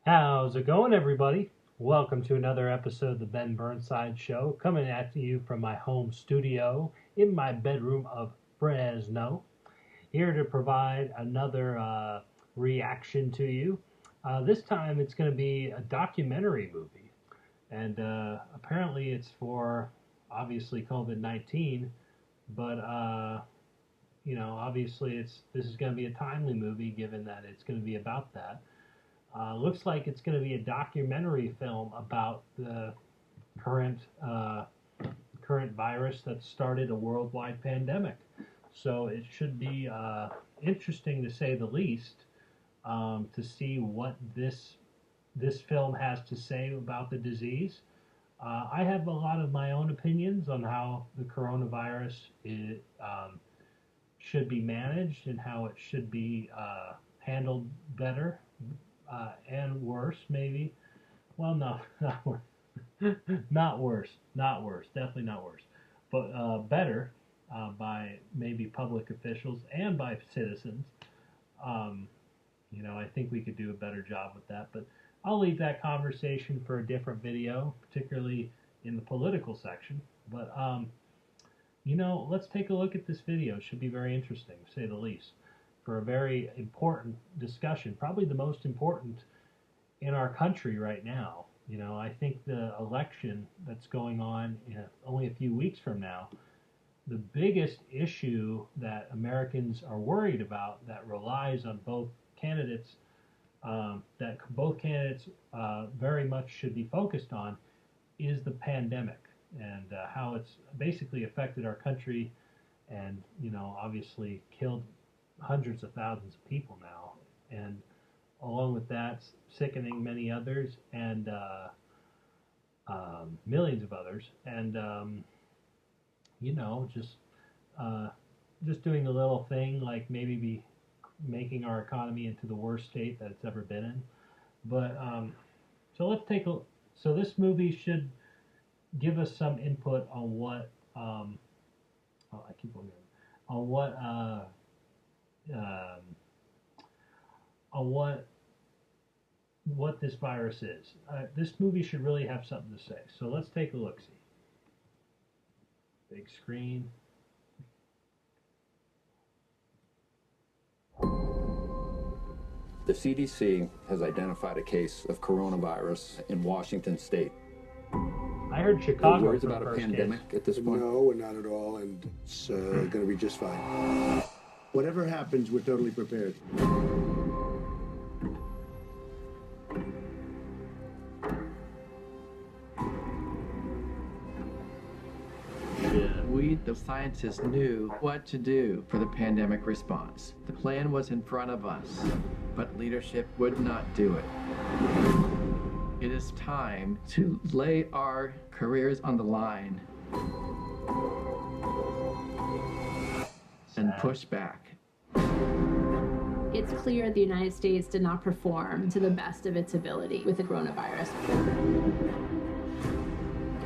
How's it going, everybody? Welcome to another episode of the Ben Burnside Show, coming at you from my home studio in my bedroom of Fresno. Here to provide another reaction to you. This time it's going to be a documentary movie, and apparently it's for obviously COVID-19, but obviously this is going to be a timely movie given that it's going to be about that. Looks like it's going to be a documentary film about the current current virus that started a worldwide pandemic. So it should be interesting to say the least, to see what this film has to say about the disease. I have a lot of my own opinions on how the coronavirus should be managed and how it should be handled better. And worse, maybe. Well, no, not worse. Not worse. Definitely not worse. But better by maybe public officials and by citizens. I think we could do a better job with that. But I'll leave that conversation for a different video, particularly in the political section. But, let's take a look at this video. It should be very interesting, to say the least, for a very important discussion, probably the most important in our country right now. I think the election that's going on in only a few weeks from now, the biggest issue that Americans are worried about that relies on both candidates, very much should be focused on, is the pandemic and how it's basically affected our country and, obviously killed hundreds of thousands of people now, and along with that, sickening many others, and millions of others, and just doing a little thing like maybe be making our economy into the worst state that it's ever been in. But so let's take a. So this movie should give us some input on what. I keep going on what. On what this virus is. This movie should really have something to say. So let's take a look. See, big screen. The CDC has identified a case of coronavirus in Washington State. I heard Chicago. Worries about a pandemic at this point? No, not at all, and it's going to be just fine. Whatever happens, we're totally prepared. We, the scientists, knew what to do for the pandemic response. The plan was in front of us, but leadership would not do it. It is time to lay our careers on the line and push back. It's clear the United States did not perform to the best of its ability with the coronavirus.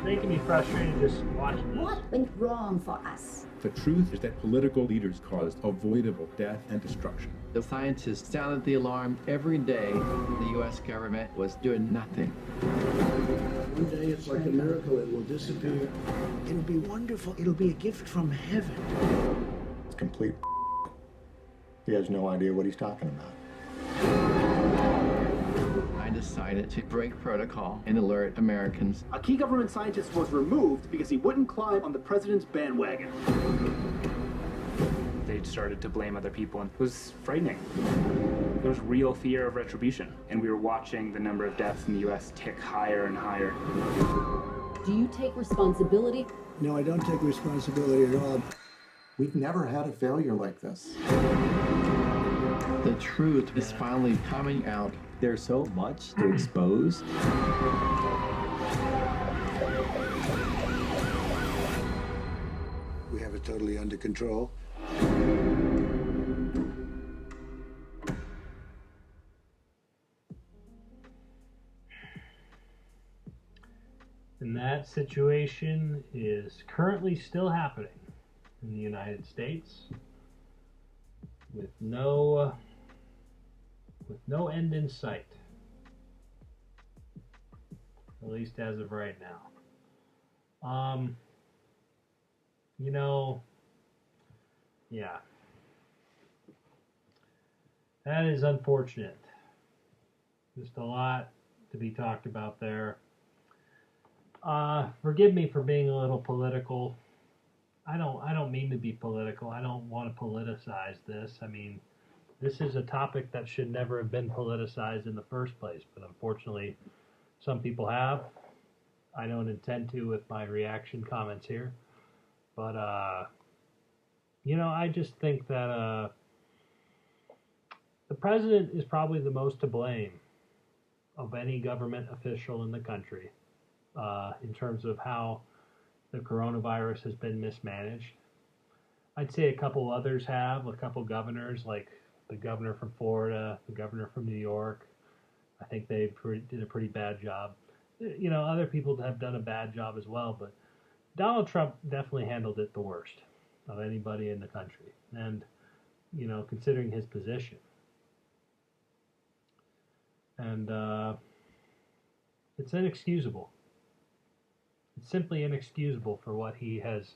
Making me frustrated just watching this. What went wrong for us? The truth is that political leaders caused avoidable death and destruction. The scientists sounded the alarm every day. The U.S. government was doing nothing. One day it's like a miracle, it will disappear. It'll be wonderful. It'll be a gift from heaven. It's complete. He has no idea what he's talking about. I decided to break protocol and alert Americans. A key government scientist was removed because he wouldn't climb on the president's bandwagon. They started to blame other people, and it was frightening. There was real fear of retribution, and we were watching the number of deaths in the U.S. tick higher and higher. Do you take responsibility? No, I don't take responsibility at all. We've never had a failure like this. The truth is finally coming out. There's so much to expose. We have it totally under control. And that situation is currently still happening in the United States with no end in sight. at least as of right now. You know, yeah, that is unfortunate. Just a lot to be talked about there. Forgive me for being a little political. I don't mean to be political. I don't want to politicize this. I mean, this is a topic that should never have been politicized in the first place, but unfortunately, some people have. I don't intend to with my reaction comments here. But, you know, I just think that the president is probably the most to blame of any government official in the country in terms of how the coronavirus has been mismanaged. I'd say a couple others have, a couple governors, like the governor from Florida, the governor from New York. I think they did a pretty bad job. You know, other people have done a bad job as well, but Donald Trump definitely handled it the worst of anybody in the country. And, you know, considering his position. And it's inexcusable. It's simply inexcusable for what he has,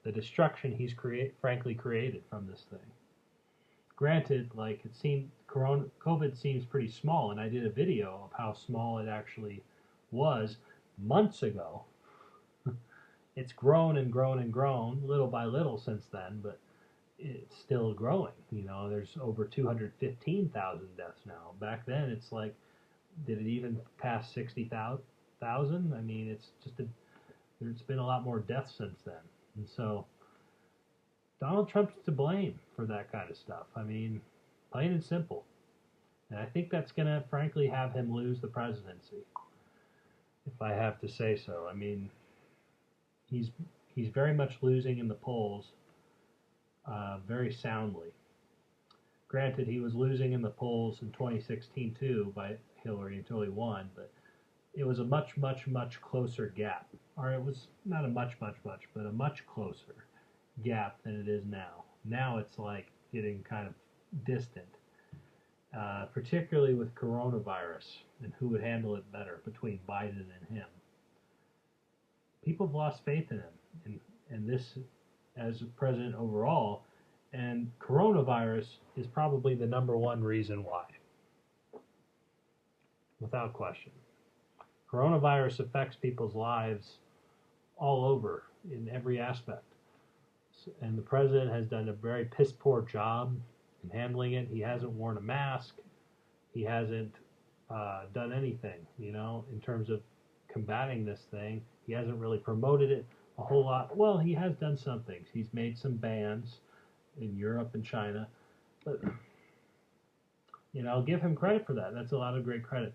the destruction he's frankly created from this thing. Granted, like, it seemed, COVID seems pretty small, and I did a video of how small it actually was months ago. It's grown and grown and grown little by little since then, but it's still growing. You know, there's over 215,000 deaths now. Back then, it's like, did it even pass 60,000? I mean, it's just there's been a lot more deaths since then. And so Donald Trump's to blame for that kind of stuff. I mean, plain and simple. And I think that's going to, frankly, have him lose the presidency, if I have to say so. I mean, he's very much losing in the polls very soundly. Granted, he was losing in the polls in 2016 too by Hillary until he won, but it was a much, much, much closer gap. Or it was not a much, much, much, but a much closer gap than it is now. Now it's like getting kind of distant, particularly with coronavirus and who would handle it better between Biden and him. People have lost faith in him and this as president overall, and coronavirus is probably the number one reason why, without question. Coronavirus affects people's lives all over in every aspect. And the president has done a very piss poor job in handling it. He hasn't worn a mask. He hasn't done anything, you know, in terms of combating this thing. He hasn't really promoted it a whole lot. Well, he has done some things. He's made some bans in Europe and China. But, you know, I'll give him credit for that. That's a lot of great credit.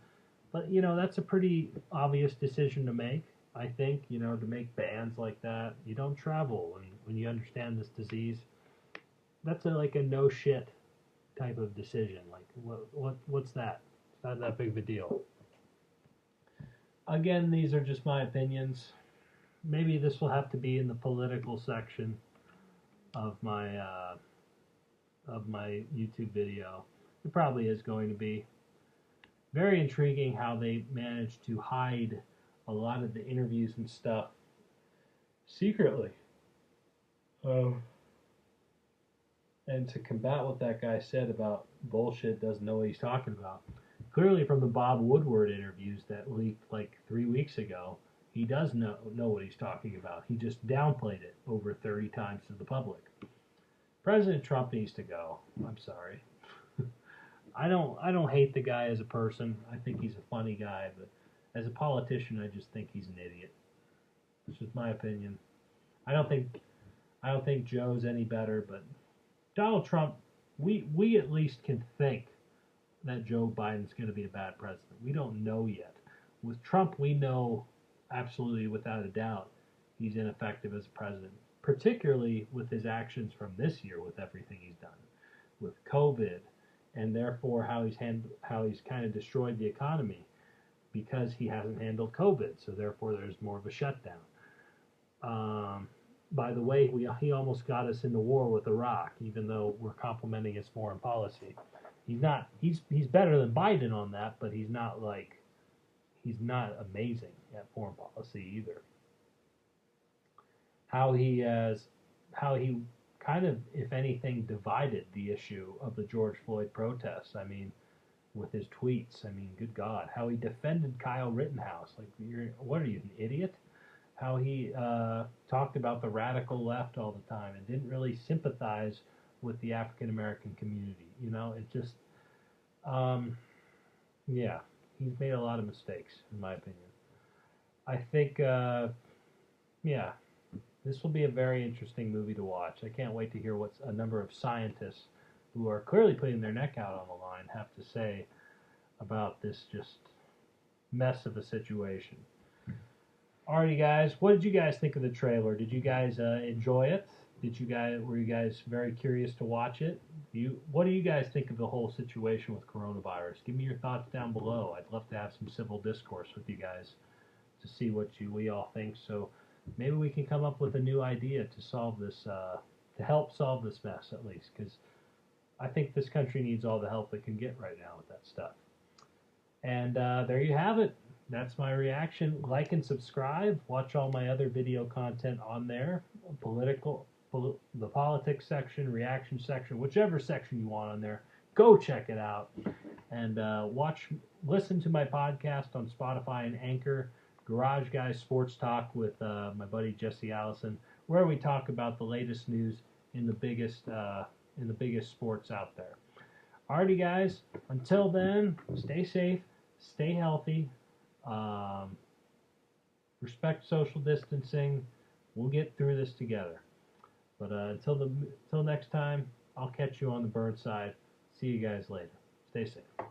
But, you know, that's a pretty obvious decision to make, I think, you know, to make bans like that. You don't travel when you understand this disease. That's like a no shit type of decision. Like, what's that? It's not that big of a deal. Again, these are just my opinions. Maybe this will have to be in the political section of my YouTube video. It probably is going to be. Very intriguing how they managed to hide a lot of the interviews and stuff secretly. And to combat what that guy said about bullshit, doesn't know what he's talking about. Clearly from the Bob Woodward interviews that leaked like 3 weeks ago, he does know what he's talking about. He just downplayed it over 30 times to the public. President Trump needs to go. I'm sorry. I don't hate the guy as a person. I think he's a funny guy, but as a politician, I just think he's an idiot. That's just my opinion. I don't think Joe's any better, but Donald Trump, we at least can think that Joe Biden's going to be a bad president. We don't know yet. With Trump, we know absolutely without a doubt he's ineffective as a president, particularly with his actions from this year with everything he's done, with COVID, and therefore how he's kind of destroyed the economy because he hasn't handled COVID. So therefore there's more of a shutdown. By the way, he almost got us into war with Iraq, even though we're complimenting his foreign policy. He's better than Biden on that, but he's he's not amazing at foreign policy either. How he kind of, if anything, divided the issue of the George Floyd protests. I mean, with his tweets. I mean, good God, how he defended Kyle Rittenhouse. Like, what are you, an idiot? How he talked about the radical left all the time and didn't really sympathize with the African American community. You know, it just, yeah, he's made a lot of mistakes, in my opinion. I think, yeah, this will be a very interesting movie to watch. I can't wait to hear what a number of scientists who are clearly putting their neck out on the line have to say about this just mess of a situation. Alrighty, guys, what did you guys think of the trailer? Did you guys enjoy it? Were you guys very curious to watch it? What do you guys think of the whole situation with coronavirus? Give me your thoughts down below. I'd love to have some civil discourse with you guys to see what we all think. So maybe we can come up with a new idea to solve this, to help solve this mess at least, because I think this country needs all the help it can get right now with that stuff. And there you have it. That's my reaction. Like and subscribe. Watch all my other video content on there. The politics section, reaction section, whichever section you want on there. Go check it out. And listen to my podcast on Spotify and Anchor, Garage Guys Sports Talk with my buddy Jesse Allison, where we talk about the latest news in the biggest sports out there. Alrighty, guys. Until then, stay safe, stay healthy, respect social distancing. We'll get through this together. But until next time, I'll catch you on the bird side. See you guys later. Stay safe.